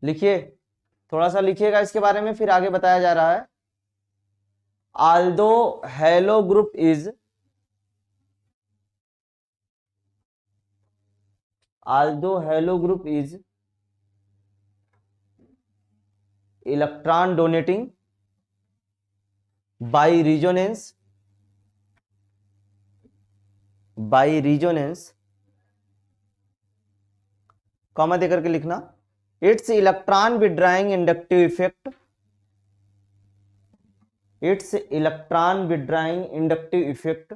लिखिए, थोड़ा सा लिखिएगा इसके बारे में, फिर आगे बताया जा रहा है। Aldous hello group is, Aldous hello group is electron donating by resonance, by resonance, comma देकर के लिखना, its electron withdrawing inductive effect, its electron withdrawing inductive effect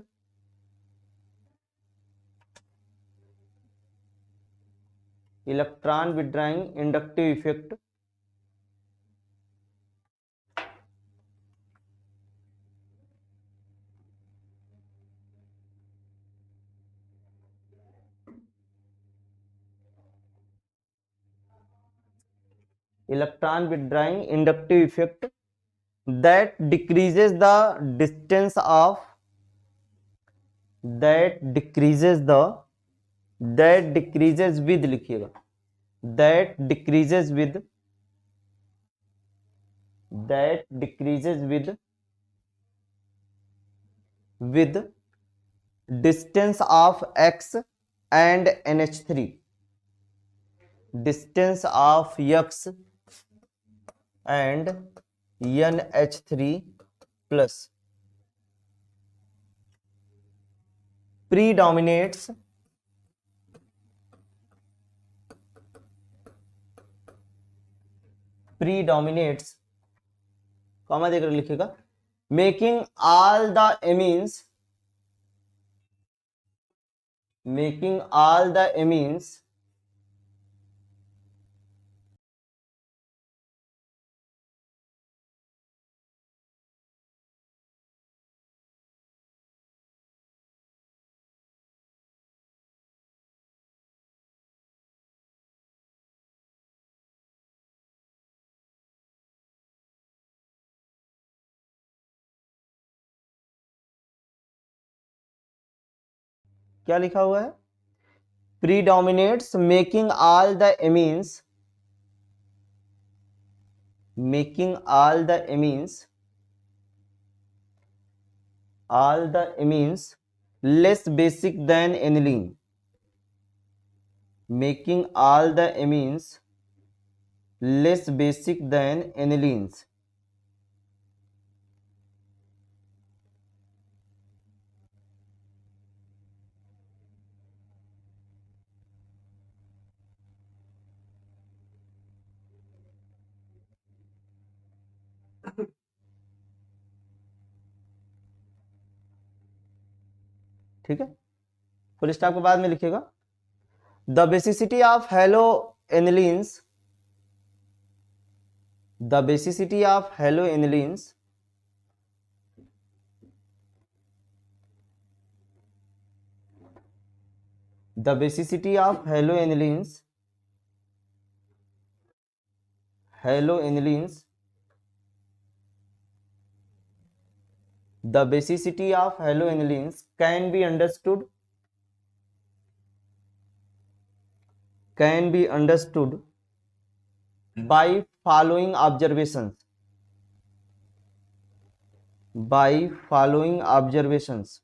electron withdrawing inductive effect electron withdrawing inductive effect that decreases the distance of, that decreases the, that decreases with, लिखिएगा, that decreases with, that decreases with distance of x and NH3, distance of x and NH3 plus predominates, predominates, comma देकर लिखिएगा, making all the amines, making all the amines क्या लिखा हुआ है, predominates making all the amines, making all the amines, all the amines less basic than aniline, making all the amines less basic than anilines, ठीक है, full stop के बाद में लिखिएगा, the basicity of halo anilines, the basicity of halo anilines the basicity of haloanilines, haloanilines, the basicity of haloanilines can be understood, can be understood by following observations, by following observations,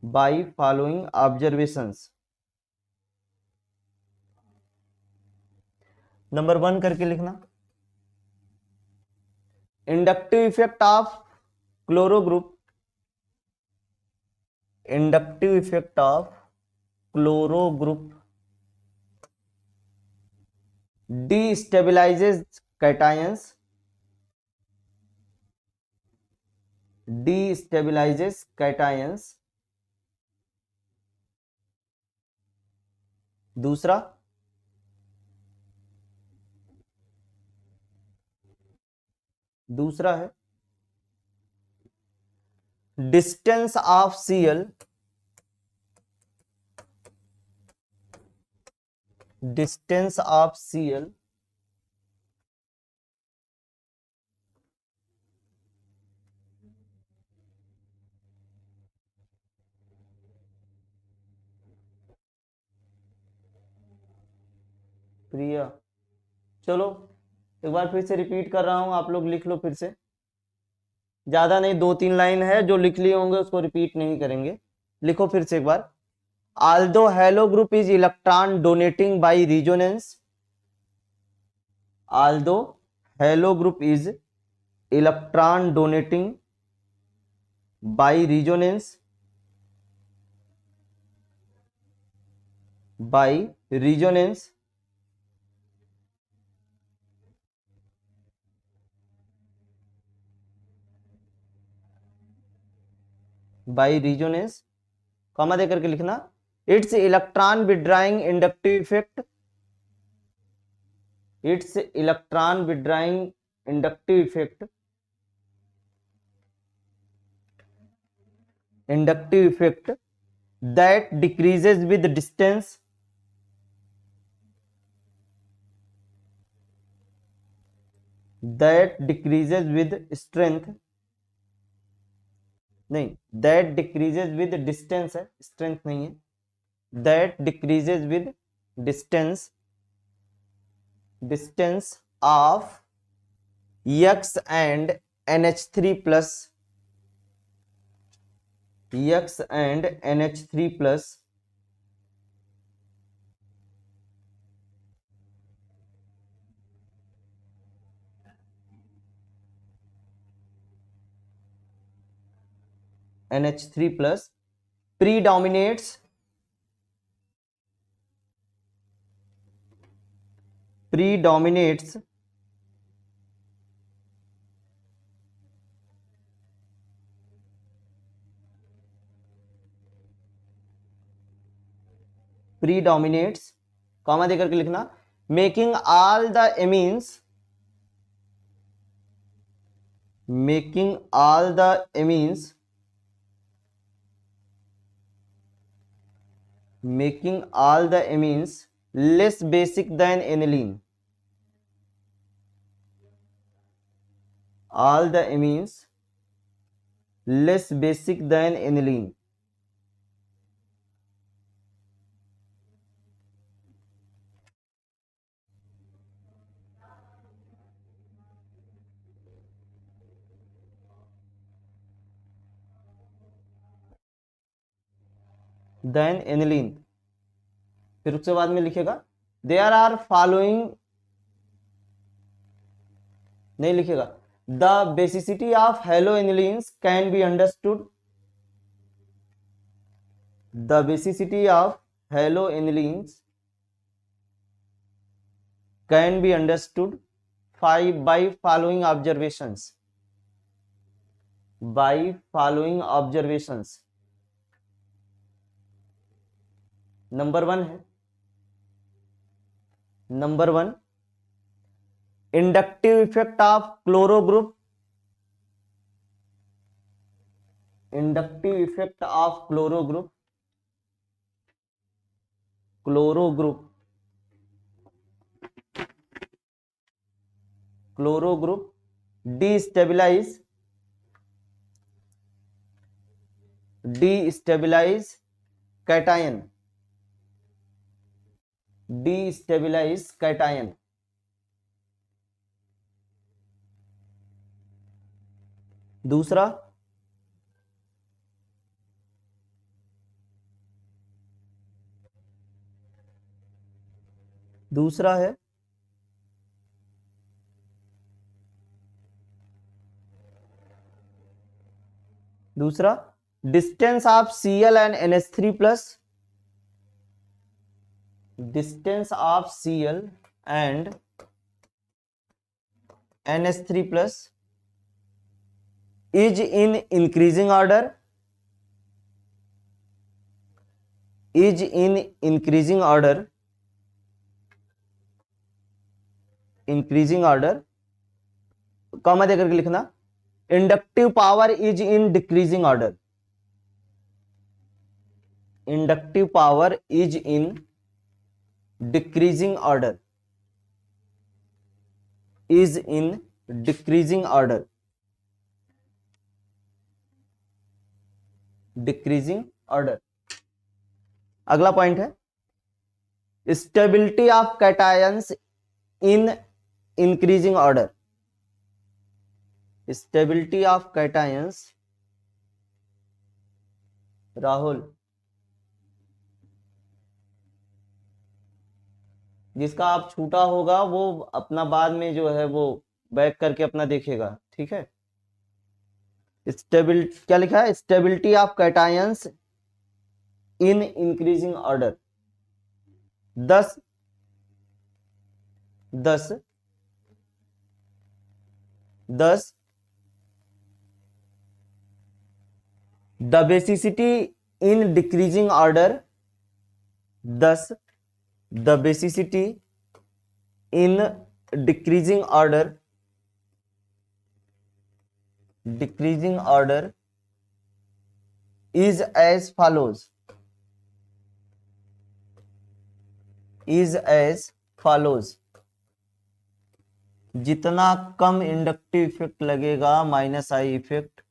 by following observations, number 1 करके लिखना, inductive effect of chloro group, inductive effect of chloro group destabilizes cations, destabilizes cations, दूसरा दूसरा है distance of Cl, distance of Cl प्रिया। चलो एक बार फिर से repeat कर रहा हूं, आप लोग लिख लो फिर से, ज्यादा नहीं, 2-3 लाइन है, जो लिख लिए होंगे उसको रिपीट नहीं करेंगे। लिखो फिर से एक बार। although halo group is electron donating by resonance, although halo group is electron donating by resonance, by resonance, by resonance, comma दे करके लिखना, its electron withdrawing inductive effect, its electron withdrawing inductive effect, inductive effect that decreases with distance, that decreases with strength, नहीं, that decreases with distance है, strength नहीं है, that decreases with distance, distance of X and NH3 plus, X and NH3 plus NH3 plus predominates, predominates predominates, comma देकर के लिखना, making all the amines, making all the amines, making all the amines less basic than aniline, all the amines less basic than aniline, than aniline। फिर उसके बाद में लिखेगा there are following, नहीं लिखेगा, the basicity of halo anilines can be understood, the basicity of halo anilines can be understood by following observations, by following observations। Number 1 है, number 1 inductive effect of chloro group, inductive effect of chloro group, chloro group, chloro group destabilize, destabilize cation, destabilize cation। दूसरा, दूसरा है दूसरा distance of Cl and NH3 plus, distance of Cl and NH3 plus is in increasing order, is in increasing order, increasing order, comma देकर के लिखना, inductive power is in decreasing order, inductive power is in decreasing order, is in decreasing order, decreasing order. अगला point है stability of cations in increasing order, stability of cations, Rahul, जिसका आप छूटा होगा वो अपना बाद में जो है वो बैक करके अपना देखेगा, ठीक है। स्टेबिलिटी क्या लिखा है, stability of cations in increasing order, 10 10 10 the basicity in decreasing order, 10 the basicity in decreasing order, decreasing order is as follows, is as follows, जितना कम इंडक्टिव इफेक्ट लगेगा माइनस आई इफेक्ट,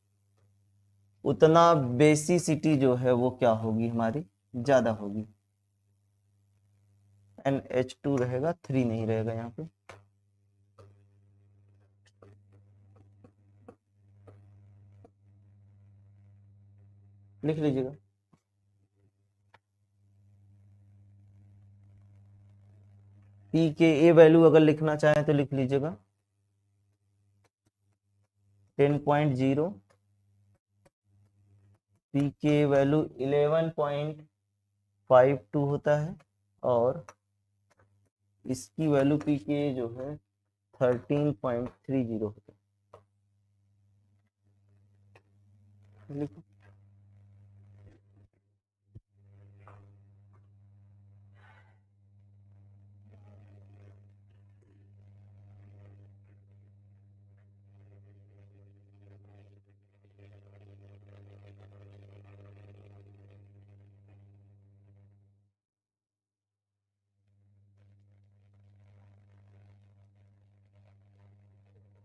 उतना बेसिसिटी जो है वो क्या होगी हमारी, ज्यादा होगी। NH2 रहेगा, 3 नहीं रहेगा यहाँ पे। लिख लीजिएगा। पी के ए वैल्यू अगर लिखना चाहें तो लिख लीजिएगा 10.0, पी के वैल्यू 11.52 होता है और इसकी वैल्यू पी के जो है 13.30 होता है। लिखो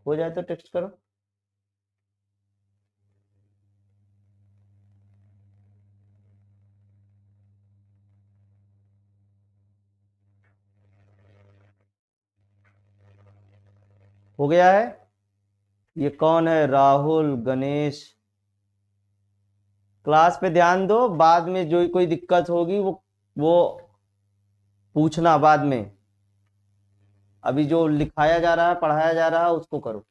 हो जाए तो टेक्स्ट करो। हो गया है। ये कौन है, राहुल, गणेश। क्लास पे ध्यान दो, बाद में जो कोई दिक्कत होगी वो पूछना बाद में। अभी जो लिखाया जा रहा है, पढ़ाया जा रहा है, उसको करो।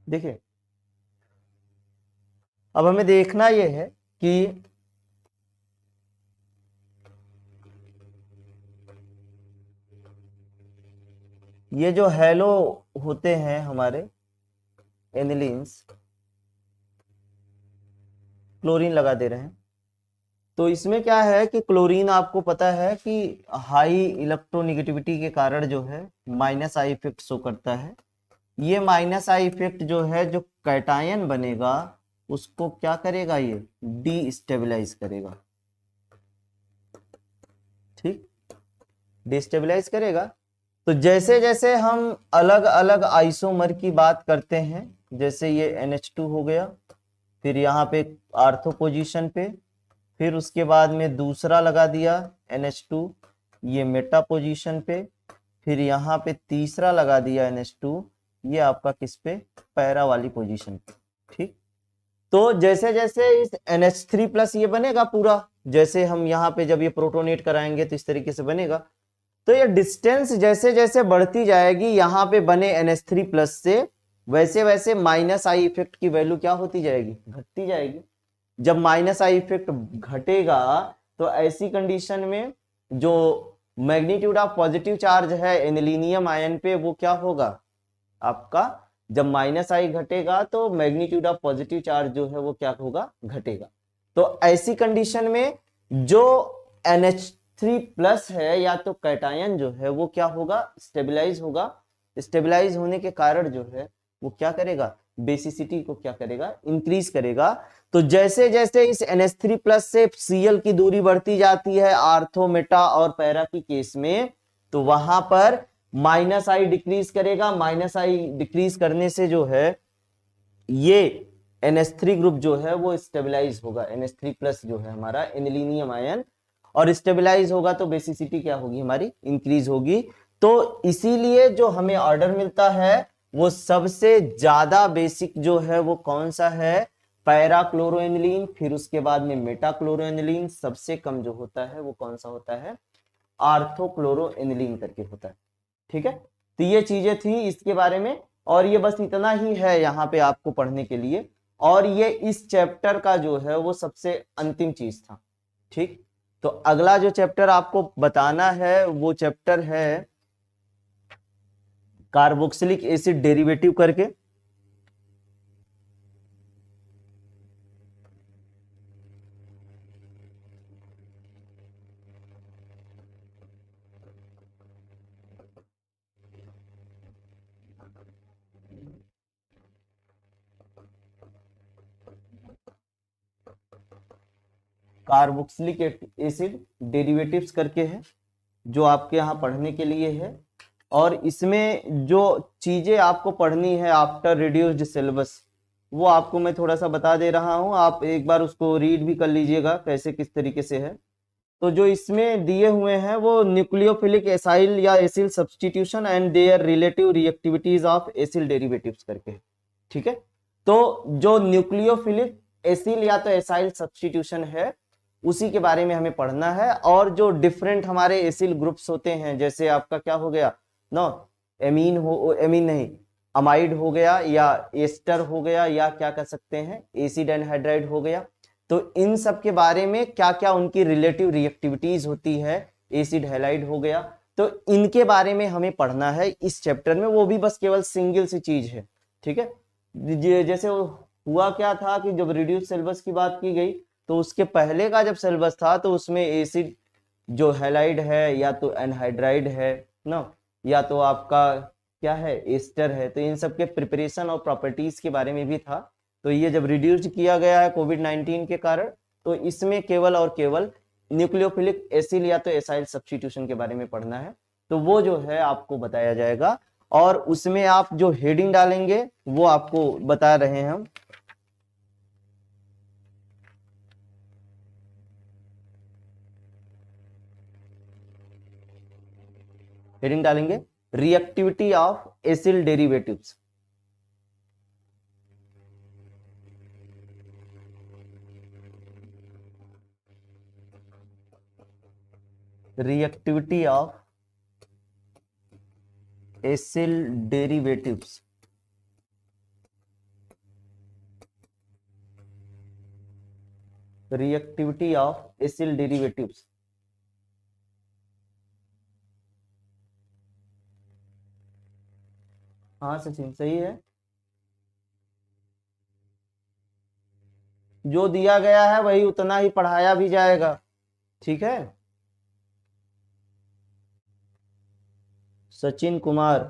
देखिए अब हमें देखना यह है कि ये जो हेलो होते हैं हमारे एनिलीन्स, क्लोरीन लगा दे रहे हैं, तो इसमें क्या है कि क्लोरीन आपको पता है कि हाई इलेक्ट्रोनेगेटिविटी के कारण जो है माइनस आई इफेक्ट शो करता है। ये माइनस आई इफेक्ट जो है, जो कैटायन बनेगा उसको क्या करेगा, ये डीस्टेबलाइज करेगा, ठीक, डिस्टेबलाइज करेगा। तो जैसे जैसे हम अलग अलग आइसोमर की बात करते हैं, जैसे ये NH2 हो गया, फिर यहाँ पे आर्थो पोजीशन पे, फिर उसके बाद में दूसरा लगा दिया NH2 ये मेटा पोजीशन पे, फिर यहाँ पे तीसरा लगा दिया NH2 ये आपका किस पे, पैरा वाली पोजीशन पे, ठीक। तो जैसे जैसे इस NH3+ ये बनेगा पूरा, जैसे हम यहाँ पे जब ये प्रोटोनेट कराएंगे तो इस तरीके से बनेगा। तो ये डिस्टेंस जैसे जैसे बढ़ती जाएगी यहाँ पे बने NH3+ से, वैसे वैसे माइनस आई इफेक्ट की वैल्यू क्या होती जाएगी, घटती जाएगी। जब माइनस आई इफेक्ट घटेगा तो ऐसी कंडीशन में जो मैग्नीट्यूड ऑफ पॉजिटिव चार्ज है एनिलीनियम आयन पे वो क्या होगा आपका, जब माइनस आई घटेगा तो मैग्नीट्यूड ऑफ पॉजिटिव चार्ज जो है वो क्या होगा, घटेगा। तो ऐसी कंडीशन में जो NH3+ है या तो कैटायन जो है वो क्या होगा, स्टेबलाइज होगा। स्टेबलाइज होने के कारण जो है वो क्या करेगा, बेसिसिटी को क्या करेगा, इंक्रीज करेगा। तो जैसे जैसे इस NH3+ से Cl की दूरी बढ़ती जाती है आर्थो, मेटा और पैरा की केस में, तो वहां पर माइनस आई डिक्रीज करेगा। माइनस आई डिक्रीज करने से जो है ये NH3 ग्रुप जो है वो स्टेबलाइज होगा, NH3 प्लस जो है हमारा एनिलीनियम आयन, और स्टेबलाइज होगा तो बेसिसिटी क्या होगी हमारी, इंक्रीज होगी। तो इसीलिए जो हमें ऑर्डर मिलता है वो सबसे ज्यादा बेसिक जो है वो कौन सा है, पैराक्लोरोएनिलीन, फिर उसके बाद में मेटाक्लोरोएनिलीन, सबसे कम जो होता है वो कौन सा होता है, आर्थोक्लोरोएनिलीन करके होता है। ठीक है, तो ये चीजें थी इसके बारे में, और ये बस इतना ही है यहाँ पे आपको पढ़ने के लिए, और ये इस चैप्टर का जो है वो सबसे अंतिम चीज था। ठीक, तो अगला जो चैप्टर आपको बताना है वो चैप्टर है कार्बोक्सिलिक एसिड डेरिवेटिव करके। कार्बोक्सिलिक एसिड डेरिवेटिव्स करके है जो आपके यहाँ पढ़ने के लिए है, और इसमें जो चीजें आपको पढ़नी है आफ्टर रिड्यूस्ड सिलेबस वो आपको मैं थोड़ा सा बता दे रहा हूँ, आप एक बार उसको रीड भी कर लीजिएगा कैसे किस तरीके से है। तो जो इसमें दिए हुए हैं वो न्यूक्लियोफिलिक एसाइल या acyl substitution and there relative reactivities of acyl derivatives करके है। ठीक है, तो जो न्यूक्लियोफिलिक एसिल या तो एसाइल सब्स्टिट्यूशन है उसी के बारे में हमें पढ़ना है, और जो डिफरेंट हमारे एसिल ग्रुप्स होते हैं, जैसे आपका क्या हो गया नो, एमीन हो, एमीन नहीं, अमाइड हो गया, या एस्टर हो गया, या क्या कह सकते हैं एसिड एनहाइड्राइड हो गया, तो इन सब के बारे में क्या क्या उनकी रिलेटिव रिएक्टिविटीज होती है, एसिड हैलाइड हो गया, तो इनके बारे में हमें पढ़ना है इस चैप्टर में, वो भी बस केवल सिंगल सी चीज है। ठीक है, जैसे हुआ क्या था कि जब रिड्यूस सिलेबस की बात की गई तो उसके पहले का जब सिलेबस था तो उसमें एसिड जो हैलाइड है या तो एनहाइड्राइड है ना, या तो आपका क्या है एस्टर है, तो इन सब के प्रिपरेशन और प्रॉपर्टीज के बारे में भी था। तो ये जब रिड्यूस्ड किया गया है कोविड-19 के कारण, तो इसमें केवल और केवल न्यूक्लियोफिलिक एसिड या तो एसाइल सब्स्टिट्यूशन के बारे में पढ़ना है, तो वो जो है आपको बताया जाएगा, और उसमें आप जो हेडिंग डालेंगे वो आपको बता रहे हैं हम। हेडिंग डालेंगे reactivity of acyl derivatives. Reactivity of acyl derivatives. Reactivity of acyl derivatives. हाँ सचिन सही है, जो दिया गया है वही उतना ही पढ़ाया भी जाएगा। ठीक है, सचिन कुमार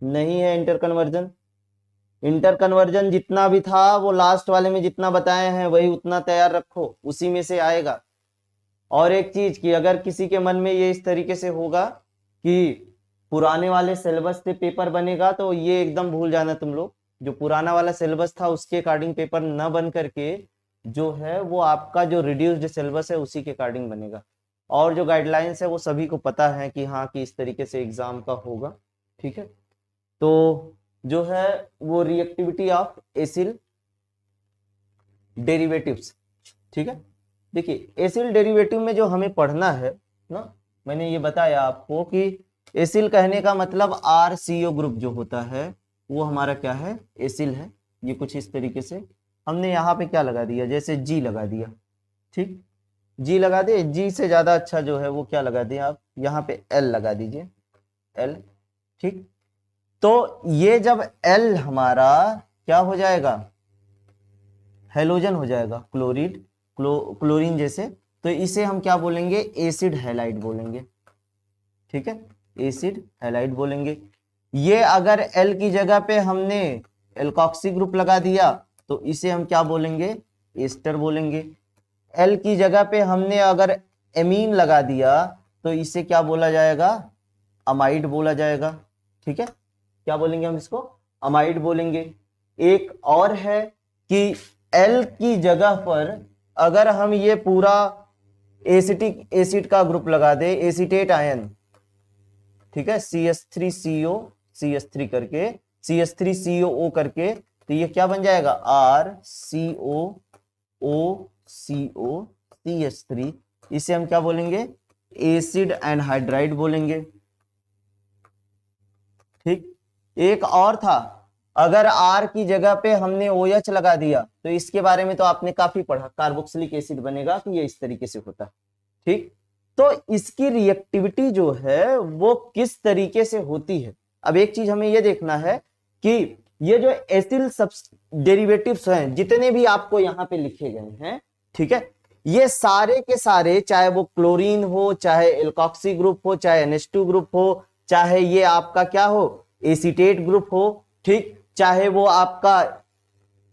नहीं है इंटर कन्वर्जन। इंटर कन्वर्जन जितना भी था वो लास्ट वाले में जितना बताए हैं वही उतना तैयार रखो, उसी में से आएगा। और एक चीज कि अगर किसी के मन में ये इस तरीके से होगा कि पुराने वाले सिलेबस से पेपर बनेगा, तो ये एकदम भूल जाना तुम लोग, जो पुराना वाला सिलेबस था उसके अकॉर्डिंग पेपर न बन करके जो है वो आपका जो रिड्यूस्ड सिलेबस है उसी के अकॉर्डिंग बनेगा, और जो गाइडलाइंस है वो सभी को पता है कि हाँ कि इस तरीके से एग्जाम का होगा। ठीक है, तो जो है वो रिएक्टिविटी ऑफ एसिल डेरिवेटिव्स। ठीक है, देखिए एसिल डेरिवेटिव में जो हमें पढ़ना है ना, मैंने ये बताया आपको कि एसिल कहने का मतलब RCO ग्रुप जो होता है वो हमारा क्या है, एसिल है। ये कुछ इस तरीके से हमने यहाँ पे क्या लगा दिया, जैसे G लगा दिया। ठीक, G लगा दिए, G से ज्यादा अच्छा जो है वो क्या लगा दिए आप यहाँ पे L लगा दीजिए, L। ठीक, तो ये जब L हमारा क्या हो जाएगा, हेलोजन हो जाएगा, क्लोरीन क्लोरीन जैसे, तो इसे हम क्या बोलेंगे, एसिड हैलाइड बोलेंगे। ठीक है, एसिड हैलाइड बोलेंगे। ये अगर L की जगह पे हमने एल्कोक्सी ग्रुप लगा दिया तो इसे हम क्या बोलेंगे, एस्टर बोलेंगे। L की जगह पे हमने अगर एमीन लगा दिया तो इसे क्या बोला जाएगा, अमाइड बोला जाएगा। ठीक है, क्या बोलेंगे हम इसको, अमाइड बोलेंगे। एक और है कि एल की जगह पर अगर हम ये पूरा एसिटिक एसिड का ग्रुप लगा दे, एसीटेट आयन, ठीक है, CH3CO CH3 करके, CH3COO करके, तो ये क्या बन जाएगा, RCOOCOCH3। इसे हम क्या बोलेंगे, एसिड एनहाइड्राइड बोलेंगे। ठीक, एक और था, अगर R की जगह पे हमने OH लगा दिया तो इसके बारे में तो आपने काफी पढ़ा, कार्बोक्सिलिक एसिड बनेगा, कि ये इस तरीके से होता है। ठीक, तो इसकी रिएक्टिविटी जो है वो किस तरीके से होती है। अब एक चीज हमें ये देखना है कि ये जो एसिल डेरिवेटिव्स हैं जितने भी आपको यहां पे लिखे गए हैं, ठीक है, ये सारे के सारे, चाहे वो क्लोरीन हो, चाहे एल्कोक्सी ग्रुप हो, चाहे NH2 ग्रुप हो, चाहे ये आपका क्या हो, एसीटेट ग्रुप हो, ठीक, चाहे वो आपका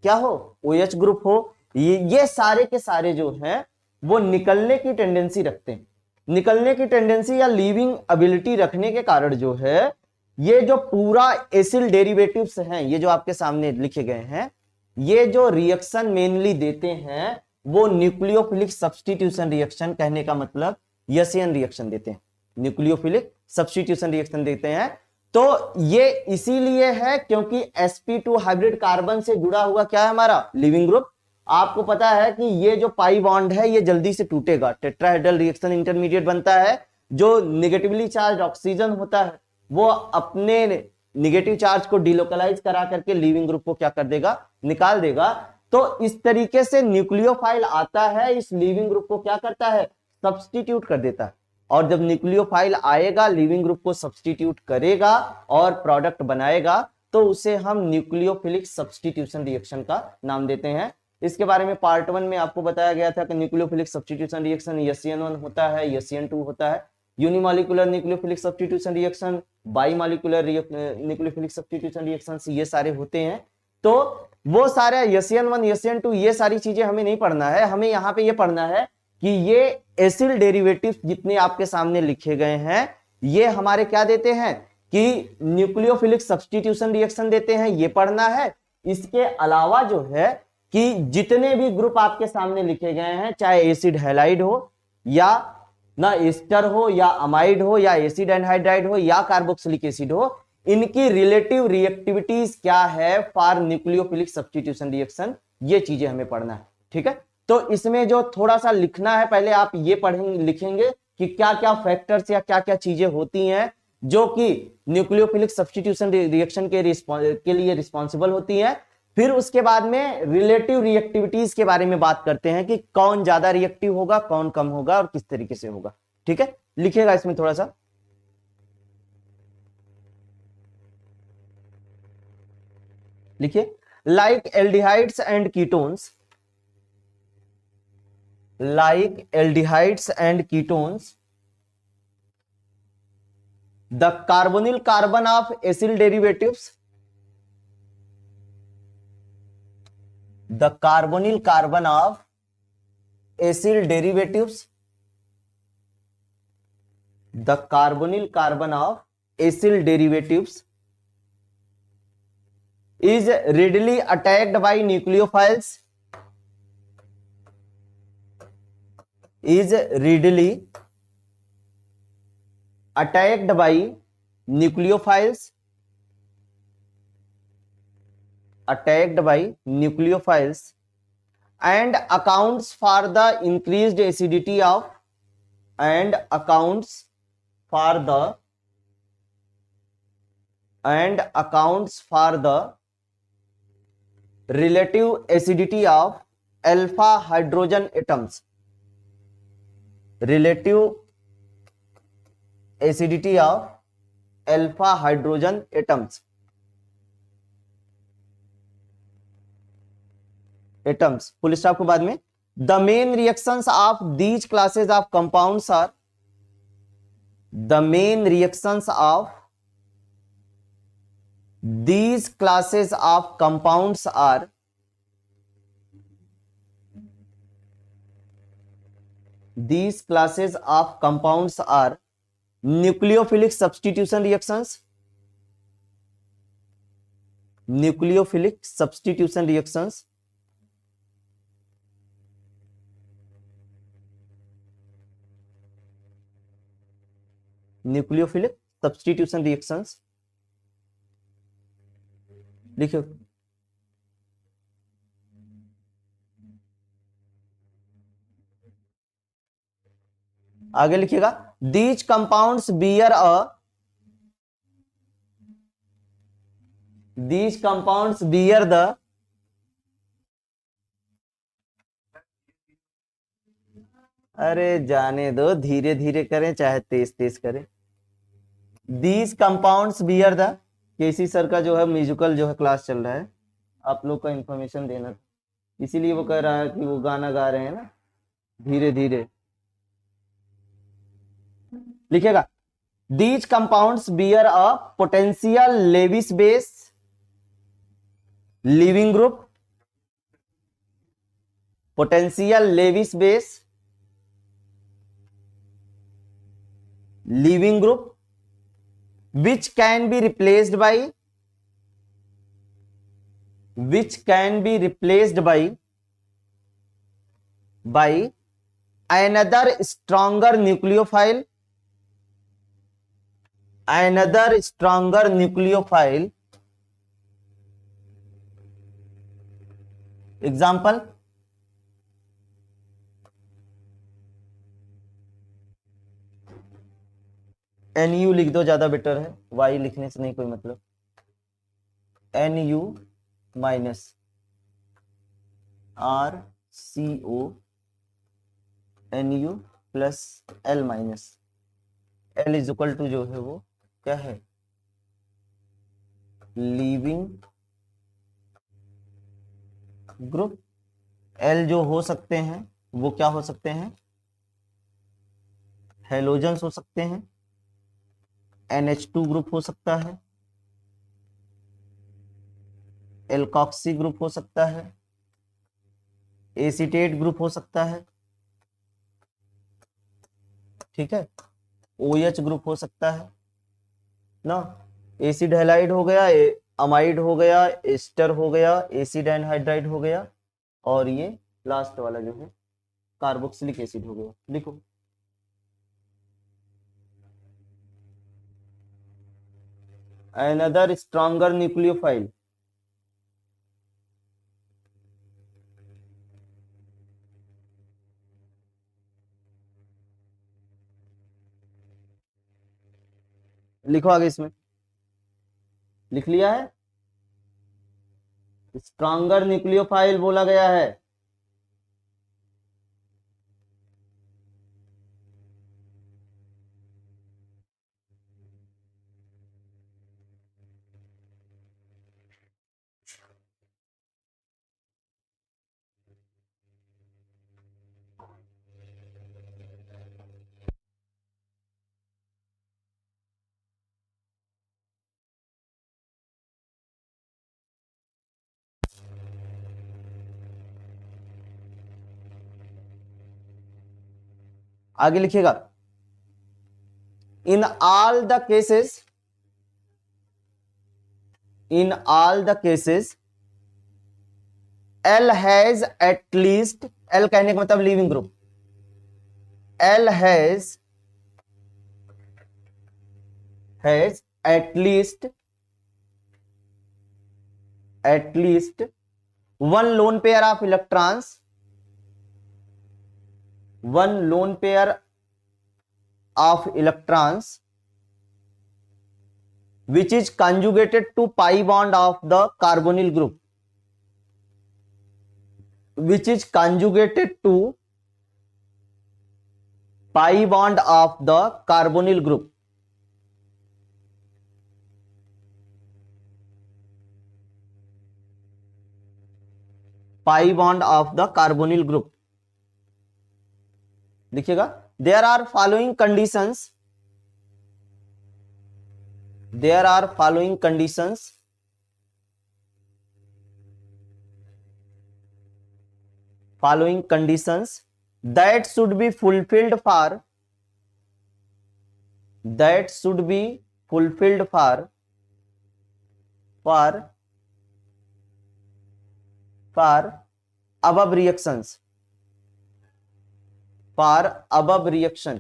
क्या हो, OH ग्रुप हो, ये सारे के सारे जो हैं वो निकलने की टेंडेंसी रखते हैं। निकलने की टेंडेंसी या लीविंग एबिलिटी रखने के कारण जो है, ये जो पूरा एसिल डेरिवेटिव्स हैं, ये जो आपके सामने लिखे गए हैं, ये जो रिएक्शन मेनली देते हैं वो न्यूक्लियोफिलिक सब्स्टिट्यूशन रिएक्शन, कहने का मतलब यसियन रिएक्शन देते हैं, न्यूक्लियोफिलिक सब्स्टिट्यूशन रिएक्शन देते हैं। तो ये इसीलिए है क्योंकि sp2 हाइब्रिड कार्बन से जुड़ा हुआ क्या है, हमारा लिविंग ग्रुप। आपको पता है कि ये जो पाई बॉन्ड है ये जल्दी से टूटेगा, टेट्राहेड्रल रिएक्शन इंटरमीडिएट बनता है, जो निगेटिवली चार्ज ऑक्सीजन होता है वो अपने निगेटिव चार्ज को डिलोकलाइज करा करके लिविंग ग्रुप को क्या कर देगा, निकाल देगा। तो इस तरीके से न्यूक्लियोफाइल आता है, इस लिविंग ग्रुप को क्या करता है, सब्स्टिट्यूट कर देता है। और जब न्यूक्लियोफाइल आएगा, लिविंग ग्रुप को सब्स्टिट्यूट करेगा और प्रोडक्ट बनाएगा, तो उसे हम न्यूक्लियोफिलिक सब्स्टिट्यूशन रिएक्शन का नाम देते हैं। इसके बारे में पार्ट 1 में आपको बताया गया था कि न्यूक्लियोफिलिक सब्स्टिट्यूशन रिएक्शन SN1 होता है, SN2 होता है, unimolecular nucleophilic substitution reaction, bimolecular nucleophilic substitution reaction, ये सारे होते हैं। तो वो सारे SN1 SN2 ये सारी चीजें हमें नहीं पढ़ना है, हमें यहाँ पे ये पढ़ना है कि ये एसिल डेरिवेटिव जितने आपके सामने लिखे गए हैं ये हमारे क्या देते हैं, कि न्यूक्लियोफिलिक सब्स्टिट्यूशन रिएक्शन देते हैं, ये पढ़ना है। इसके अलावा जो है कि जितने भी ग्रुप आपके सामने लिखे गए हैं, चाहे एसिड हैलाइड हो या ना एस्टर हो या अमाइड हो या एसिड एनहाइड्राइड हो या कार्बोक्सिलिक एसिड हो, इनकी रिलेटिव रिएक्टिविटीज क्या है फॉर न्यूक्लियोफिलिक सब्स्टिट्यूशन रिएक्शन, ये चीजें हमें पढ़ना है। ठीक है, तो इसमें जो थोड़ा सा लिखना है, पहले आप ये पढ़ेंगे, लिखेंगे कि क्या क्या फैक्टर्स या क्या क्या चीजें होती हैं जो कि न्यूक्लियोफिलिक सब्स्टिट्यूशन रिएक्शन के लिए रिस्पॉन्सिबल होती हैं। फिर उसके बाद में रिलेटिव रिएक्टिविटीज के बारे में बात करते हैं कि कौन ज्यादा रिएक्टिव होगा, कौन कम होगा और किस तरीके से होगा। ठीक है, लिखिएगा इसमें थोड़ा सा, लिखिए, like aldehydes and ketones, like aldehydes and ketones, the carbonyl carbon of acyl derivatives, the carbonyl carbon of acyl derivatives, the carbonyl carbon of acyl derivatives is readily attacked by nucleophiles, is readily attacked by nucleophiles, attacked by nucleophiles and accounts for the increased acidity of, and accounts for the, and accounts for the relative acidity of alpha hydrogen atoms, relative acidity of alpha hydrogen atoms, full stop के बाद में, the main reactions of these classes of compounds are, the main reactions of these classes of compounds are, these classes of compounds are nucleophilic substitution reactions, nucleophilic substitution reactions, nucleophilic substitution reactions लिखो। आगे लिखिएगा, these compounds bear a, these compounds bear the, अरे जाने दो, धीरे धीरे करें चाहे तेज तेज करें। these compounds bear the, K C sir का जो है म्यूजिकल जो है क्लास चल रहा है, आप लोग का इंफॉर्मेशन देना था, इसीलिए वो कह रहा है कि वो गाना गा रहे हैं ना, धीरे धीरे लिखेगा। these compounds bear a potential Lewis base leaving group, potential Lewis base leaving group, which can be replaced by, which can be replaced by another stronger nucleophile, another stronger nucleophile, example NU लिख दो, ज्यादा better है, Y लिखने से नहीं कोई मतलब, NU minus RCO NU plus L minus L is equal to जो है वो क्या है, लीविंग ग्रुप। L जो हो सकते हैं वो क्या हो सकते हैं, हेलोजन्स हो सकते हैं, NH2 ग्रुप हो सकता है, एल्कॉक्सी ग्रुप हो सकता है, एसीटेट ग्रुप हो सकता है, ठीक है, OH ग्रुप हो सकता है ना, एसिड हैलाइड हो गया, अमाइड हो गया, एस्टर हो गया, एसिड एनहाइड्राइड हो गया, और ये लास्ट वाला जो है कार्बोक्सिलिक एसिड हो गया। लिखो another stronger nucleophile, लिखो आगे, इसमें लिख लिया है, स्ट्रॉन्गर न्यूक्लियोफाइल बोला गया है। आगे लिखिएगा, in all the cases, in all the cases L has at least, L कहने का मतलब leaving group, L has at least one lone pair of electrons, one lone pair of electrons which is conjugated to pi bond of the carbonyl group, which is conjugated to pi bond of the carbonyl group, pi bond of the carbonyl group। देखिएगा, there are following conditions, there are following conditions that should be fulfilled for, that should be fulfilled for for above reactions, for above reaction,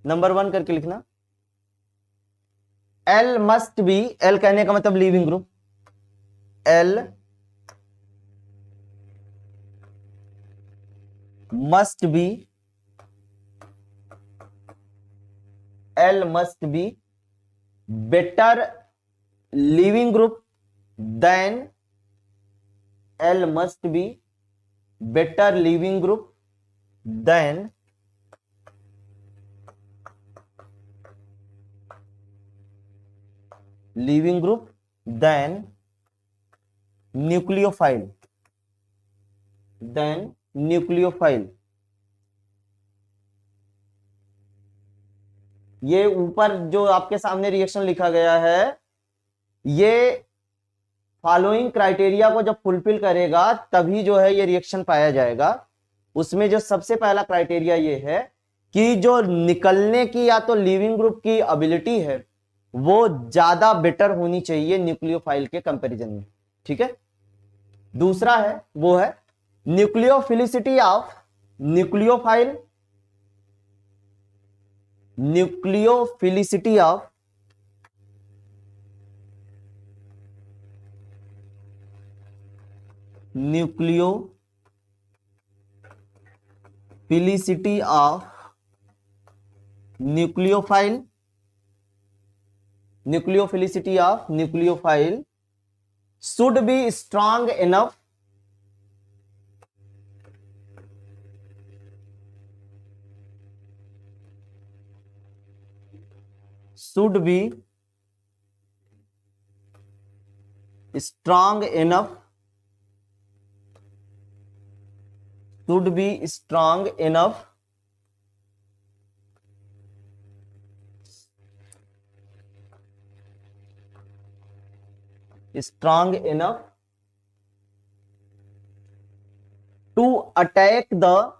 number 1 करके लिखना। L must be, L कहने का मतलब leaving group, L must be, L must be better leaving group than, L must be better leaving group than leaving group than nucleophile, than nucleophile। ये ऊपर जो आपके सामने रिएक्शन लिखा गया है, ये फॉलोइंग क्राइटेरिया को जब फुलफिल करेगा तभी जो है ये रिएक्शन पाया जाएगा। उसमें जो सबसे पहला क्राइटेरिया ये है कि जो निकलने की या तो लीविंग ग्रुप की एबिलिटी है वो ज्यादा बेटर होनी चाहिए न्यूक्लियोफाइल के कंपैरिजन में, ठीक है। दूसरा है वो है nucleophilicity of nucleophile, nucleophilicity of nucleophilicity of nucleophile, nucleophilicity of nucleophile should be strong enough, should be strong enough, should be strong enough strong enough to attack the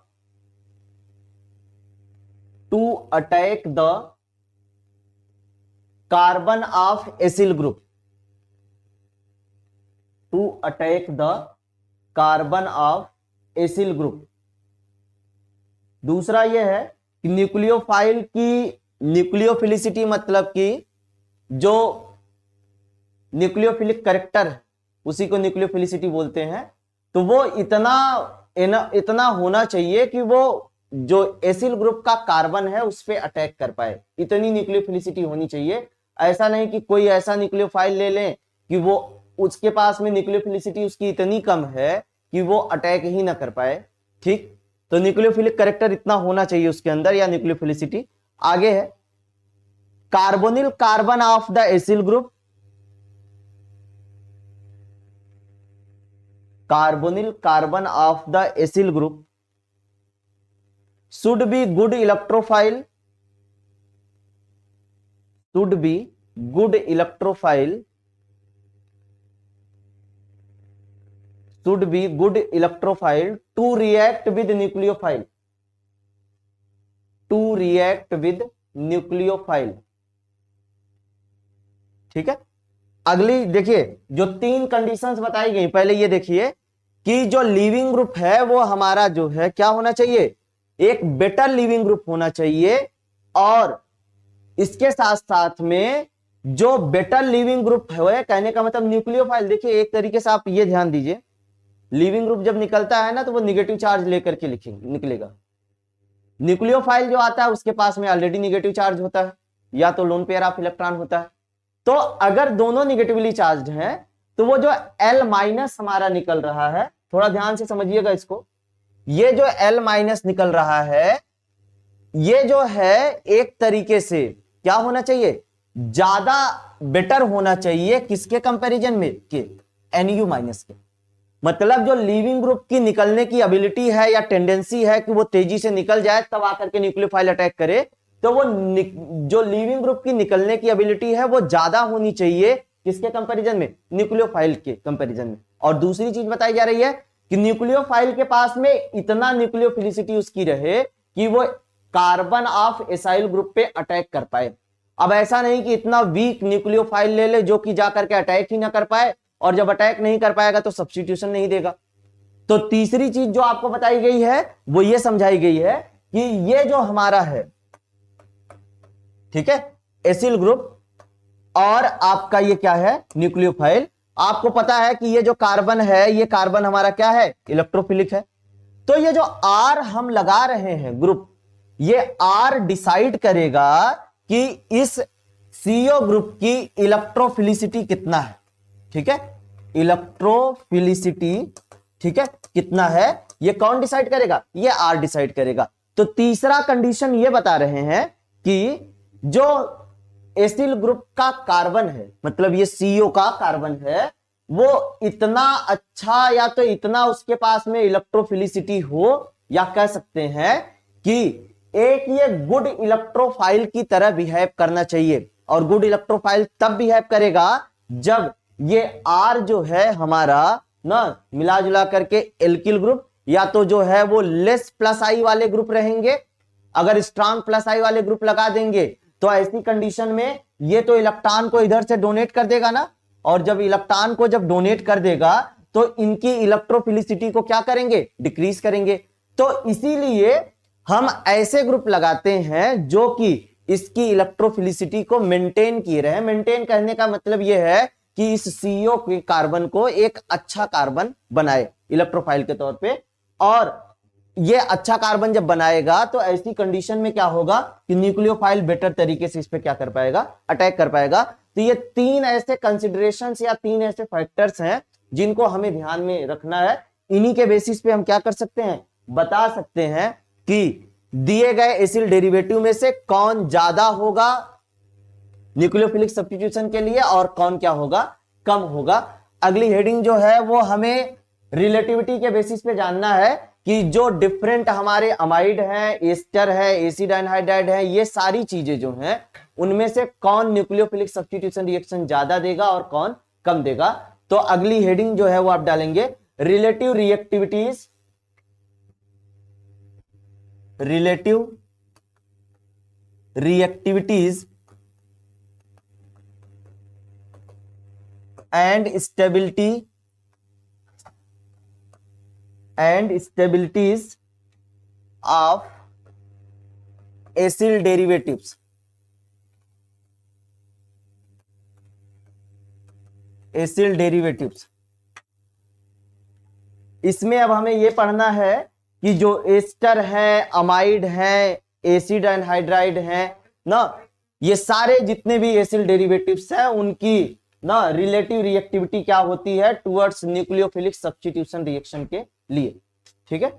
carbon of acyl group, to attack the carbon of acyl group। दूसरा यह है कि nucleophile की nucleophilicity मतलब कि जो nucleophilic character है उसी को न्यूक्लियोफिलिसिटी बोलते हैं, तो वो इतना होना चाहिए कि वो जो एसिल ग्रुप का कार्बन है उस पे अटैक कर पाए, इतनी न्यूक्लियोफिलिसिटी होनी चाहिए। ऐसा नहीं कि कोई ऐसा न्यूक्लियोफाइल ले लें कि वो उसके पास में न्यूक्लियोफिलिसिटी उसकी इतनी कम है कि वो अटैक ही ना कर पाए, ठीक। तो न्यूक्लियोफिलिक कैरेक्टर इतना होना चाहिए उसके अंदर या न्यूक्लियोफिलिसिटी। आगे है carbonyl carbon of the acyl group, carbonyl carbon of the acyl group should be good electrophile, should be good electrophile, should be good electrophile to react with nucleophile, to react with nucleophile, ठीक है। अगली देखिए जो 3 conditions बताई गई, पहले ये देखिए कि जो लीविंग ग्रुप है वो हमारा जो है क्या होना चाहिए, एक बेटर लिविंग ग्रुप होना चाहिए, और इसके साथ साथ में जो बेटर लिविंग ग्रुप है कहने का मतलब न्यूक्लियोफाइल। देखिए एक तरीके से आप ये ध्यान दीजिए, लिविंग ग्रुप जब निकलता है ना तो वो निगेटिव चार्ज लेकर के निकलेगा। न्यूक्लियोफाइल जो आता है उसके पास में ऑलरेडी निगेटिव चार्ज होता है या तो लोन पेयर ऑफ इलेक्ट्रॉन होता है। तो अगर दोनों निगेटिवली चार्ज हैं तो वो जो L- हमारा निकल रहा है, थोड़ा ध्यान से समझिएगा इसको, ये जो L- निकल रहा है ये जो है एक तरीके से क्या होना चाहिए, ज्यादा बेटर होना चाहिए किसके कंपैरिजन में, के Nu- के। मतलब जो लीविंग ग्रुप की निकलने की एबिलिटी है या टेंडेंसी है कि वो तेजी से निकल जाए तब आकर के न्यूक्लियोफाइल अटैक करे, तो वो जो लीविंग ग्रुप की निकलने की एबिलिटी है वो ज्यादा होनी चाहिए किसके कंपैरिजन में, न्यूक्लियोफाइल के कंपैरिजन में। और दूसरी चीज बताई जा रही है कि न्यूक्लियोफाइल के पास में इतना न्यूक्लियोफिलिसिटी उसकी रहे कि वो कार्बन ऑफ एसाइल ग्रुप पे अटैक कर पाए। अब ऐसा नहीं कि इतना वीक न्यूक्लियोफाइल ले ले जो कि जाकर के अटैक ही ना कर पाए और जब अटैक नहीं कर पाएगा तो सब्स्टिट्यूशन नहीं देगा। तो तीसरी चीज जो आपको बताई गई है वो ये समझाई गई है कि ये जो हमारा है, ठीक है, एसिल ग्रुप और आपका ये क्या है, न्यूक्लियोफाइल। आपको पता है कि ये जो कार्बन है, ये कार्बन हमारा क्या है, इलेक्ट्रोफिलिक है। तो ये जो आर हम लगा रहे हैं ग्रुप, ये आर डिसाइड करेगा कि इस सीओ ग्रुप की इलेक्ट्रोफिलिसिटी कितना है, ठीक है, इलेक्ट्रोफिलिसिटी, ठीक है, कितना है, ये कौन डिसाइड करेगा, ये आर डिसाइड करेगा। तो तीसरा कंडीशन ये बता रहे हैं कि जो एसिल ग्रुप का कार्बन है, मतलब ये सीओ का कार्बन है, वो इतना अच्छा या तो इतना उसके पास में इलेक्ट्रोफिलिसिटी हो, या कह सकते हैं कि एक ये गुड इलेक्ट्रोफाइल की तरह बिहेव करना चाहिए। और गुड इलेक्ट्रोफाइल तब बिहेव करेगा जब ये आर जो है हमारा ना मिला जुला करके एल्किल ग्रुप, या तो जो है वो लेस प्लस आई वाले ग्रुप रहेंगे। अगर स्ट्रांग प्लस आई वाले ग्रुप लगा देंगे तो ऐसी कंडीशन में ये तो इलेक्ट्रॉन को इधर से डोनेट कर देगा ना, और जब इलेक्ट्रॉन को जब डोनेट कर देगा तो इनकी इलेक्ट्रोफिलिसिटी को क्या करेंगे, डिक्रीज करेंगे। तो इसीलिए हम ऐसे ग्रुप लगाते हैं जो कि इसकी इलेक्ट्रोफिलिसिटी को मेंटेन किए रहे। मेंटेन करने का मतलब यह है कि इस सीओ के कार्बन को एक अच्छा कार्बन बनाए इलेक्ट्रोफाइल के तौर पे। और ये अच्छा कार्बन जब बनाएगा तो ऐसी कंडीशन में क्या होगा कि न्यूक्लियोफाइल बेटर तरीके से इस पे क्या कर पाएगा, अटैक कर पाएगा। तो ये तीन ऐसे कंसिडरेशंस या तीन ऐसे फैक्टर्स हैं जिनको हमें ध्यान में रखना है। इन्हीं के बेसिस पे हम क्या कर सकते हैं, बता सकते हैं कि दिए गए एसिल डेरिवेटिव में से कौन ज्यादा होगा न्यूक्लियोफिलिक सब्स्टिट्यूशन के लिए और कौन क्या होगा, कम होगा। अगली हेडिंग जो है वो हमें रिलेटिविटी के बेसिस पे जानना है कि जो डिफरेंट हमारे अमाइड हैं, एस्टर है, एसिड एनहाइड्राइड है, ये सारी चीजें जो हैं उनमें से कौन न्यूक्लियोफिलिक सब्स्टिट्यूशन रिएक्शन ज्यादा देगा और कौन कम देगा। तो अगली हेडिंग जो है वो आप डालेंगे relative reactivities, relative reactivities and stabilities of acyl derivatives. Acyl derivatives, इसमें अब हमें यह पढ़ना है कि जो एस्टर है, अमाइड है, एसिड एनहाइड्राइड है ना, ये सारे जितने भी एसिल डेरिवेटिव्स हैं उनकी ना रिलेटिव रिएक्टिविटी क्या होती है टुवर्ड्स न्यूक्लियोफिलिक सब्स्टिट्यूशन रिएक्शन के लिए, ठीक है।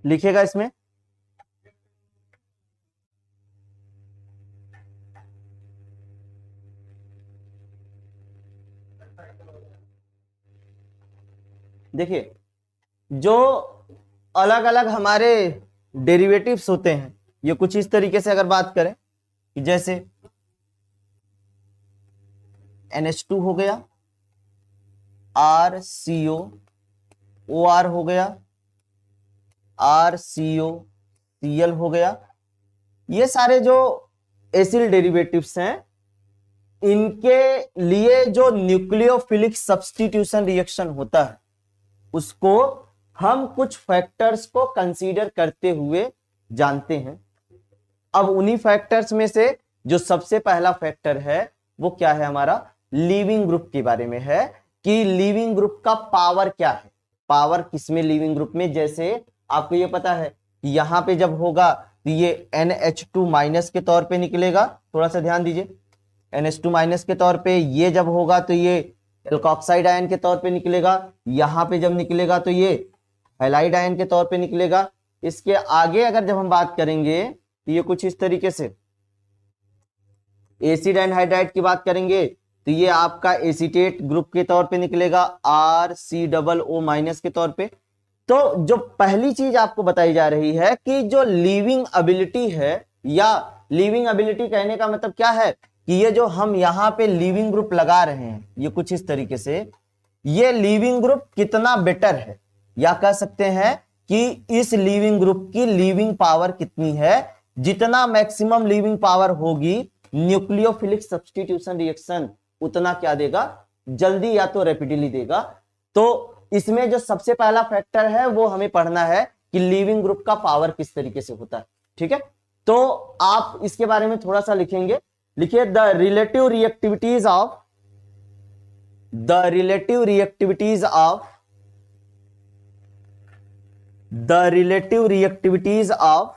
लिखेगा इसमें देखिए, जो अलग अलग हमारे डेरिवेटिव्स होते हैं ये कुछ इस तरीके से अगर बात करें कि जैसे NH2 हो गया, RCO, OR हो गया, RCOCl हो गया। ये सारे जो एसिल डेरिवेटिव्स हैं इनके लिए जो न्यूक्लियोफिलिक सब्स्टिट्यूशन रिएक्शन होता है उसको हम कुछ फैक्टर्स को कंसीडर करते हुए जानते हैं। अब उन्हीं फैक्टर्स में से जो सबसे पहला फैक्टर है वो क्या है, हमारा लीविंग ग्रुप के बारे में है कि लीविंग ग्रुप का पावर क्या है। पावर किसमें, लीविंग ग्रुप में। जैसे आपको ये पता है कि यहां पे जब होगा तो ये NH2 माइनस के तौर पे निकलेगा, थोड़ा सा ध्यान दीजिए। NH2 माइनस के तौर पे ये जब होगा तो ये एल्कोक्साइड आयन के तौर पे निकलेगा। यहां पे जब निकलेगा तो ये हैलाइड आयन के तौर पे निकलेगा। इसके आगे अगर जब हम बात करेंगे तो ये कुछ इस तरीके से एसिड एनहाइड्राइड की बात करेंगे तो ये आपका एसीटेट ग्रुप के तौर पे निकलेगा, RCOO- के तौर पे। तो जो पहली चीज आपको बताई जा रही है कि जो लीविंग एबिलिटी है, या लीविंग एबिलिटी कहने का मतलब क्या है कि ये जो हम यहां पे लीविंग ग्रुप लगा रहे हैं ये कुछ इस तरीके से, ये लीविंग ग्रुप कितना बेटर है, या कह सकते हैं कि इस लीविंग ग्रुप की लीविंग पावर कितनी है। जितना मैक्सिमम लीविंग पावर होगी न्यूक्लियोफिलिक सब्स्टिट्यूशन रिएक्शन उतना क्या देगा, जल्दी या तो रैपिडली देगा। तो इसमें जो सबसे पहला फैक्टर है वो हमें पढ़ना है कि लीविंग ग्रुप का पावर किस तरीके से होता है। ठीक है, तो आप इसके बारे में थोड़ा सा लिखेंगे। लिखिए the relative reactivities of the relative reactivities of the relative reactivities of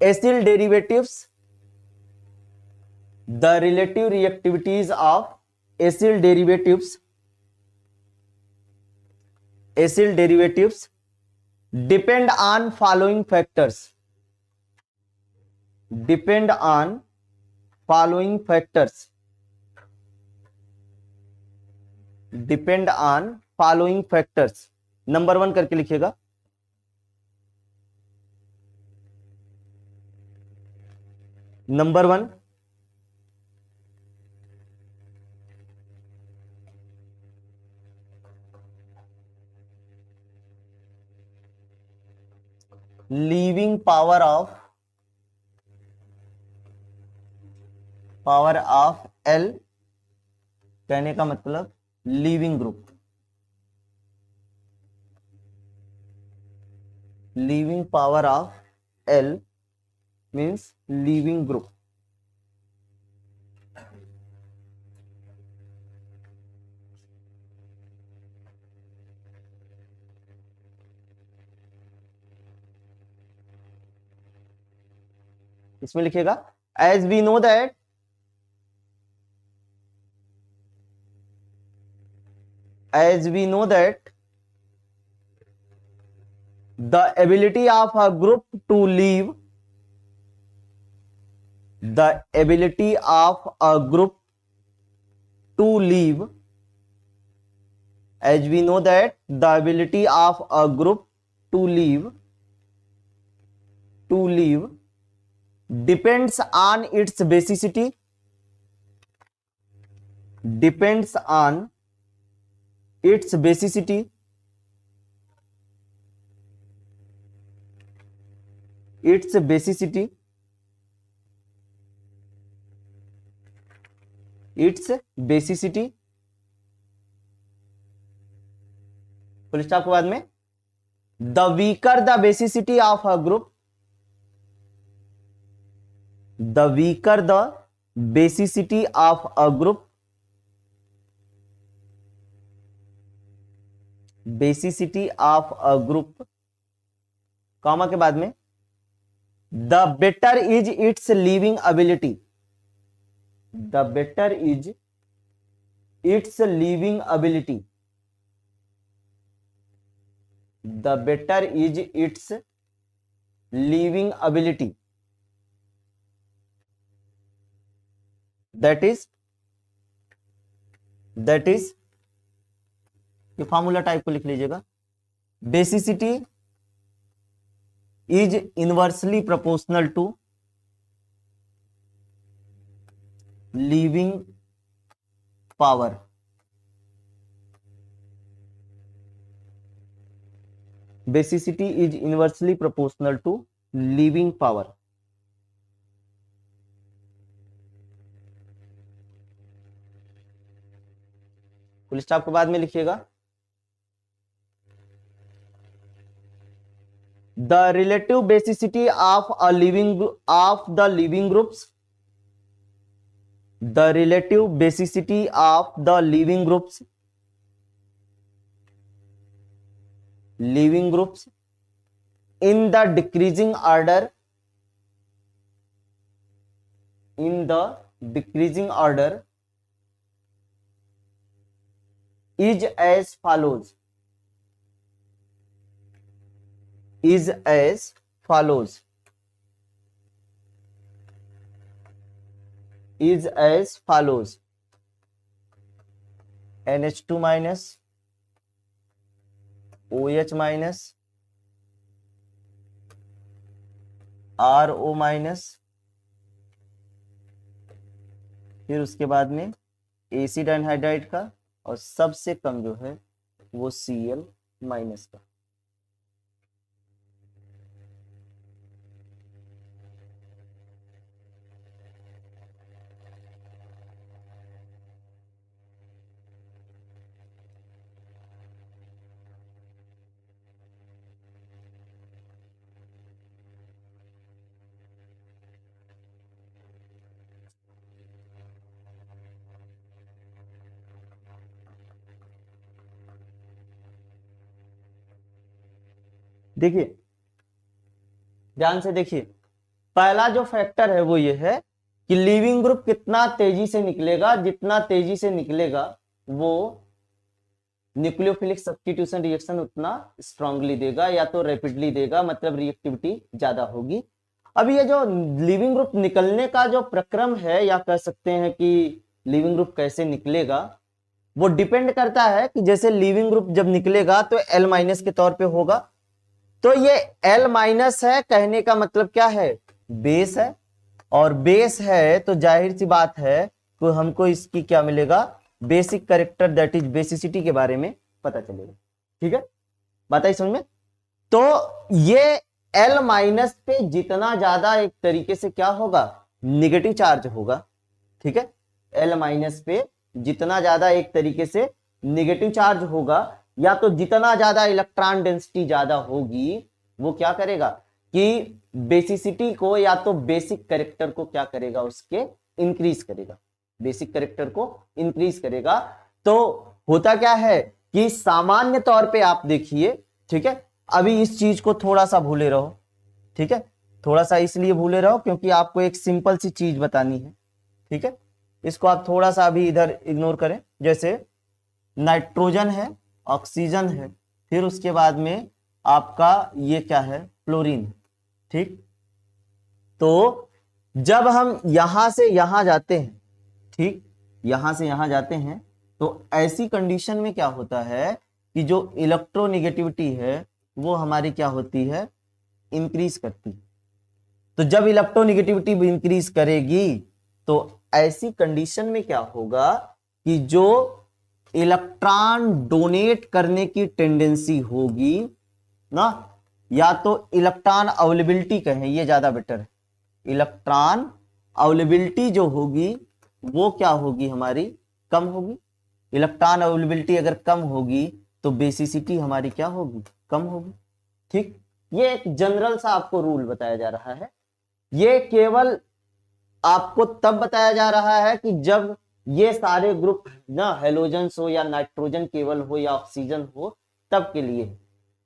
acyl derivatives, the relative reactivities of acyl derivatives depend on following factors, depend on following factors, depend on following factors। Number 1 करके लिखिएगा। Number 1, leaving power of L, कहने का मतलब leaving group, leaving power of L means leaving group. इसमें लिखिएगा as we know that the ability of a group to leave the ability of a group to leave as we know that the ability of a group to leave depends on its basicity, depends on its basicity, its basicity, its basicity, full stop के बाद में the weaker the basicity of a group, the weaker the basicity of a group, basicity of a group, comma के बाद में the better is its leaving ability, the better is its leaving ability, the better is its leaving ability, that is ये formula type को लिख लीजिएगा। Basicity is inversely proportional to leaving power, basicity is inversely proportional to leaving power. Full stop के बाद में लिखिएगा the relative basicity of a living of the living groups, the relative basicity of the living groups, living groups in the decreasing order, in the decreasing order is as follows, is as follows, is as follows, NH2 minus, OH minus, RO minus, फिर उसके बाद में acid anhydride का, और सबसे कम जो है वो Cl माइनस का। देखिए ध्यान से देखिए, पहला जो फैक्टर है वो ये है कि लीविंग ग्रुप कितना तेजी से निकलेगा, जितना तेजी से निकलेगा वो न्यूक्लियोफिलिक सब्स्टिट्यूशन रिएक्शन उतना स्ट्रांगली देगा या तो रैपिडली देगा, मतलब रिएक्टिविटी ज्यादा होगी। अब ये जो लिविंग ग्रुप निकलने का जो प्रक्रम है, या कह सकते हैं कि लिविंग ग्रुप कैसे निकलेगा, वो डिपेंड करता है कि जैसे लिविंग ग्रुप जब निकलेगा तो L माइनस के तौर पे होगा। तो ये L माइनस है, कहने का मतलब क्या है, बेस है, और बेस है तो जाहिर सी बात है तो हमको इसकी क्या मिलेगा, basic character that is basicity के बारे में पता चलेगा। ठीक है, बात आई समझ में। तो ये L माइनस पे जितना ज्यादा एक तरीके से क्या होगा, निगेटिव चार्ज होगा। ठीक है, L माइनस पे जितना ज्यादा एक तरीके से निगेटिव चार्ज होगा, या तो जितना ज्यादा इलेक्ट्रॉन डेंसिटी ज्यादा होगी, वो क्या करेगा कि बेसिसिटी को या तो बेसिक कैरेक्टर को क्या करेगा, उसके इंक्रीज करेगा, बेसिक कैरेक्टर को इंक्रीज करेगा। तो होता क्या है कि सामान्य तौर पे आप देखिए, ठीक है, अभी इस चीज को थोड़ा सा भूले रहो। ठीक है, थोड़ा सा इसलिए भूले रहो क्योंकि आपको एक सिंपल सी चीज बतानी है। ठीक है, इसको आप थोड़ा सा अभी इधर इग्नोर करें। जैसे नाइट्रोजन है, ऑक्सीजन है, फिर उसके बाद में आपका ये क्या है, फ्लोरीन। ठीक, तो जब हम यहां से यहां जाते हैं, ठीक, यहां से यहां जाते हैं, तो ऐसी कंडीशन में क्या होता है कि जो इलेक्ट्रोनेगेटिविटी है वो हमारी क्या होती है, इंक्रीज करती। तो जब इलेक्ट्रोनेगेटिविटी इंक्रीज करेगी तो ऐसी कंडीशन में क्या होगा कि जो इलेक्ट्रॉन डोनेट करने की टेंडेंसी होगी ना, या तो इलेक्ट्रॉन अवेलेबिलिटी कहें, ये ज्यादा बेटर है, इलेक्ट्रॉन अवेलेबिलिटी जो होगी वो क्या होगी, हमारी कम होगी। इलेक्ट्रॉन अवेलेबिलिटी अगर कम होगी तो बेसिसिटी हमारी क्या होगी, कम होगी। ठीक, ये एक जनरल सा आपको रूल बताया जा रहा है। ये केवल आपको तब बताया जा रहा है कि जब ये सारे ग्रुप ना हेलोजन हो या नाइट्रोजन केवल हो या ऑक्सीजन हो, तब के लिए।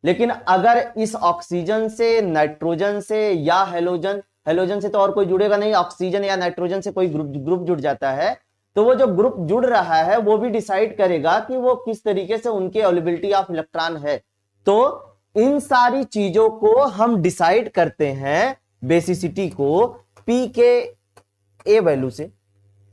लेकिन अगर इस ऑक्सीजन से, नाइट्रोजन से या हेलोजन, हेलोजन से तो और कोई जुड़ेगा नहीं, ऑक्सीजन या नाइट्रोजन से कोई ग्रुप जुड़ जाता है, तो वो जो ग्रुप जुड़ रहा है वो भी डिसाइड करेगा कि वो किस तरीके से उनकी अवेलेबिलिटी ऑफ इलेक्ट्रॉन है। तो इन सारी चीजों को हम डिसाइड करते हैं बेसिसिटी को पी के ए वैल्यू से।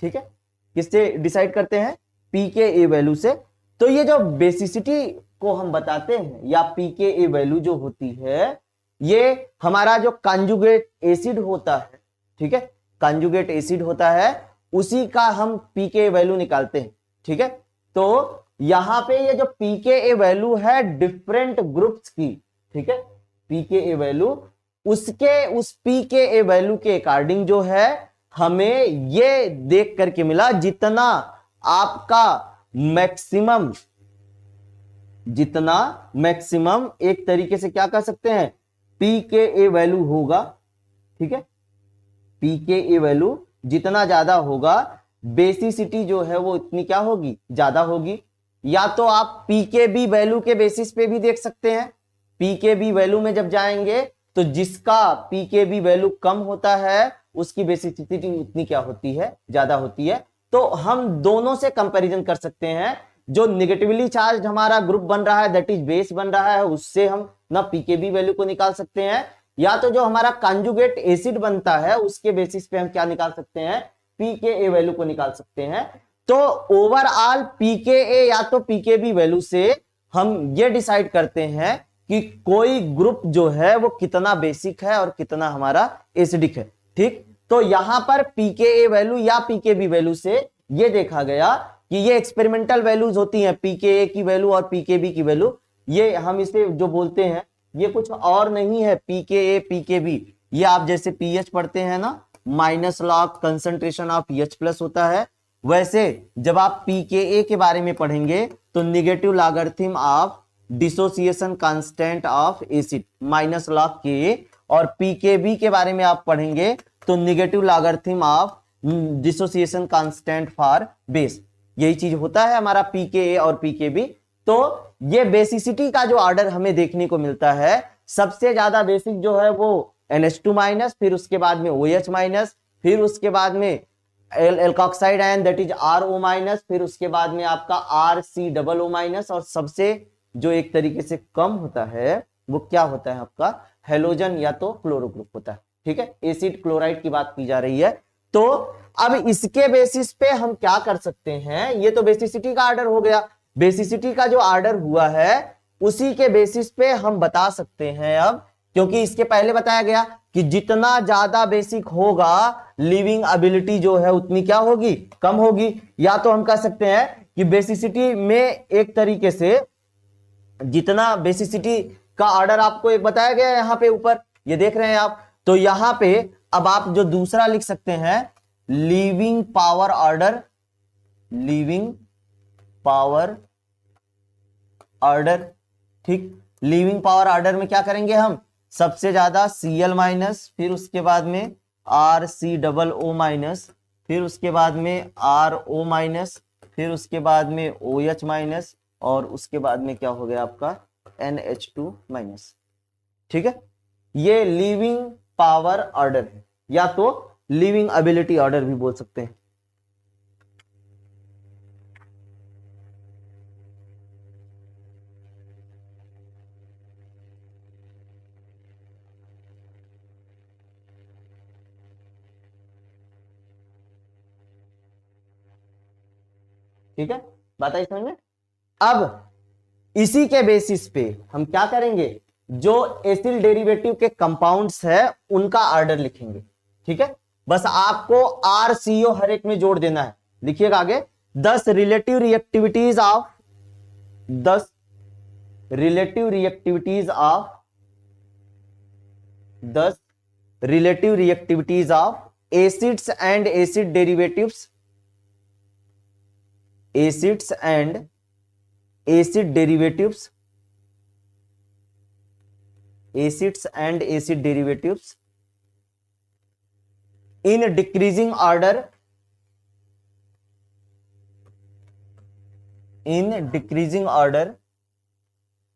ठीक है, किससे डिसाइड करते हैं, पी के ए वैल्यू से। तो ये जो बेसिसिटी को हम बताते हैं या पी के ए वैल्यू जो होती है, ये हमारा जो कंजुगेट एसिड होता है, ठीक है, कंजुगेट एसिड होता है, उसी का हम पी के ए वैल्यू निकालते हैं। ठीक है, तो यहां पे ये जो पी के ए वैल्यू है डिफरेंट ग्रुप्स की, ठीक है, पी के ए वैल्यू, उसके उस पी के ए वैल्यू के अकॉर्डिंग जो है हमें ये देख करके मिला, जितना आपका मैक्सिमम, जितना मैक्सिमम एक तरीके से क्या कर सकते हैं, पी के ए वैल्यू होगा। ठीक है, पी के ए वैल्यू जितना ज्यादा होगा, बेसिसिटी जो है वो इतनी क्या होगी, ज्यादा होगी। या तो आप पी के बी वैल्यू के बेसिस पे भी देख सकते हैं। पी के बी वैल्यू में जब जाएंगे तो जिसका पी के बी वैल्यू कम होता है उसकी बेसिसिटी उतनी क्या होती है, ज्यादा होती है। तो हम दोनों से कंपैरिजन कर सकते हैं, जो निगेटिवली चार्ज हमारा ग्रुप बन रहा है, दैट इज बेस बन रहा है, उससे हम ना पीकेबी वैल्यू को निकाल सकते हैं, या तो जो हमारा कंजुगेट एसिड बनता है उसके बेसिस पे हम क्या निकाल सकते हैं, पीकेए वैल्यू को निकाल सकते हैं। तो ओवरऑल पीकेए या तो पीकेबी वैल्यू से हम ये डिसाइड करते हैं कि कोई ग्रुप जो है वो कितना बेसिक है और कितना हमारा एसिडिक है। ठीक, तो यहां पर पीकेए वैल्यू या पीकेबी वैल्यू से ये देखा गया कि ये एक्सपेरिमेंटल वैल्यूज होती हैं, पीकेए की वैल्यू और पीकेबी की वैल्यू, ये हम इसे जो बोलते हैं ये कुछ और नहीं है पीकेए पीकेबी, ये आप जैसे पीएच पढ़ते हैं ना, minus log concentration of pH plus होता है, वैसे जब आप पीकेए के बारे में पढ़ेंगे तो negative logarithm of dissociation constant of acid minus log के, और पीकेबी के बारे में आप पढ़ेंगे तो negative logarithm of dissociation constant for base, यही चीज होता है हमारा पीकेए और पीकेबी। तो ये बेसिसिटी का जो ऑर्डर हमें देखने को मिलता है, सबसे ज्यादा बेसिक जो है वो NH2 माइनस, फिर उसके बाद में OH माइनस, फिर उसके बाद में alkoxide ion that is RO minus, फिर उसके बाद में आपका RCOO माइनस, और सबसे जो एक तरीके से कम होता है वो क्या होता है आपका हेलोजन या तो क्लोरो ग्रुप होता है। ठीक है, एसिड क्लोराइड की बात की जा रही है। तो अब इसके बेसिस पे हम क्या कर सकते हैं, ये तो बेसिसिटी का ऑर्डर हो गया, बेसिसिटी का जो ऑर्डर हुआ है उसी के बेसिस पे हम बता सकते हैं अब, क्योंकि इसके पहले बताया गया कि जितना ज्यादा बेसिक होगा लिविंग एबिलिटी जो है उतनी क्या होगी, कम होगी। या तो हम कह सकते हैं कि बेसिसिटी में एक तरीके से जितना बेसिसिटी का ऑर्डर आपको एक बताया गया है यहां पे ऊपर, ये देख रहे हैं आप, तो यहां पे अब आप जो दूसरा लिख सकते हैं leaving power order, leaving power order. ठीक, लीविंग पावर ऑर्डर में क्या करेंगे हम, सबसे ज्यादा Cl माइनस, फिर उसके बाद में RCOO माइनस, फिर उसके बाद में RO माइनस, फिर उसके बाद में OH माइनस, और उसके बाद में क्या हो गया आपका NH2 माइनस। ठीक है, ये लीविंग पावर ऑर्डर है, या तो लीविंग एबिलिटी ऑर्डर भी बोल सकते हैं। ठीक है, बात आई समझ में। अब इसी के बेसिस पे हम क्या करेंगे, जो एसिल डेरिवेटिव के कंपाउंड्स है उनका ऑर्डर लिखेंगे। ठीक है, बस आपको RCO हर एक में जोड़ देना है, लिखिएगा आगे 10 relative reactivities of 10 relative reactivities of 10 relative reactivities of acids and acid derivatives, acids and acid derivatives, acids and acid derivatives in decreasing order, in decreasing order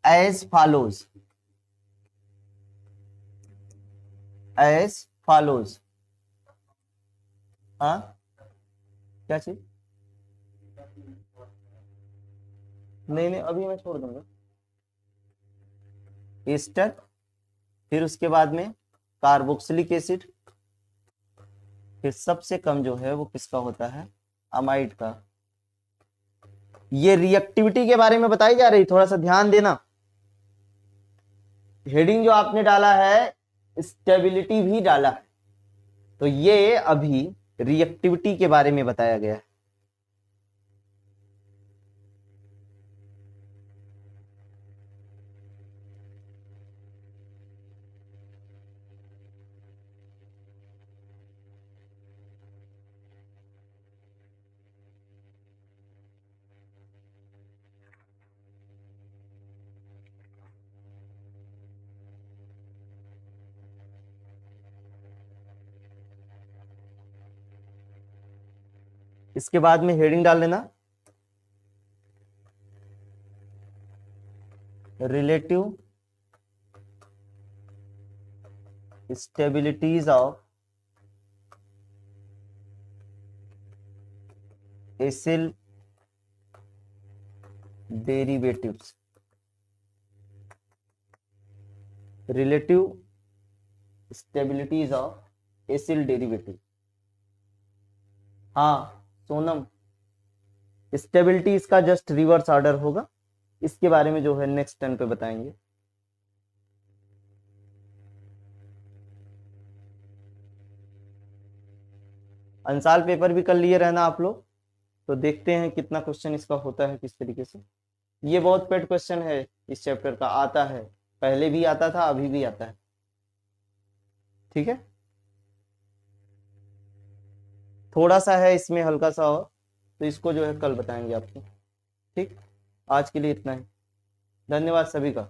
as follows, as follows। हाँ, क्या चीज, नहीं अभी मैं छोड़ दूंगा, ester, फिर उसके बाद में कार्बोक्सिलिक एसिड, फिर सबसे कम जो है वो किसका होता है, अमाइड का। ये रिएक्टिविटी के बारे में बताई जा रही, थोड़ा सा ध्यान देना, हेडिंग जो आपने डाला है स्टेबिलिटी भी डाला है, तो ये अभी रिएक्टिविटी के बारे में बताया गया है। इसके बाद में हेडिंग डाल लेना relative stabilities of acyl derivatives, relative stabilities of acyl derivative. हाँ सोनम, स्टेबिलिटी इसका जस्ट रिवर्स ऑर्डर होगा, इसके बारे में जो है नेक्स्ट टर्न पे बताएंगे। अंसाल पेपर भी कर लिए रहना आप लोग, तो देखते हैं कितना क्वेश्चन इसका होता है किस तरीके से। ये बहुत पेट क्वेश्चन है इस चैप्टर का, आता है, पहले भी आता था अभी भी आता है। ठीक है, थोड़ा सा है इसमें हल्का सा और, तो इसको जो है कल बताएंगे आपको। ठीक, आज के लिए इतना ही, धन्यवाद सभी का।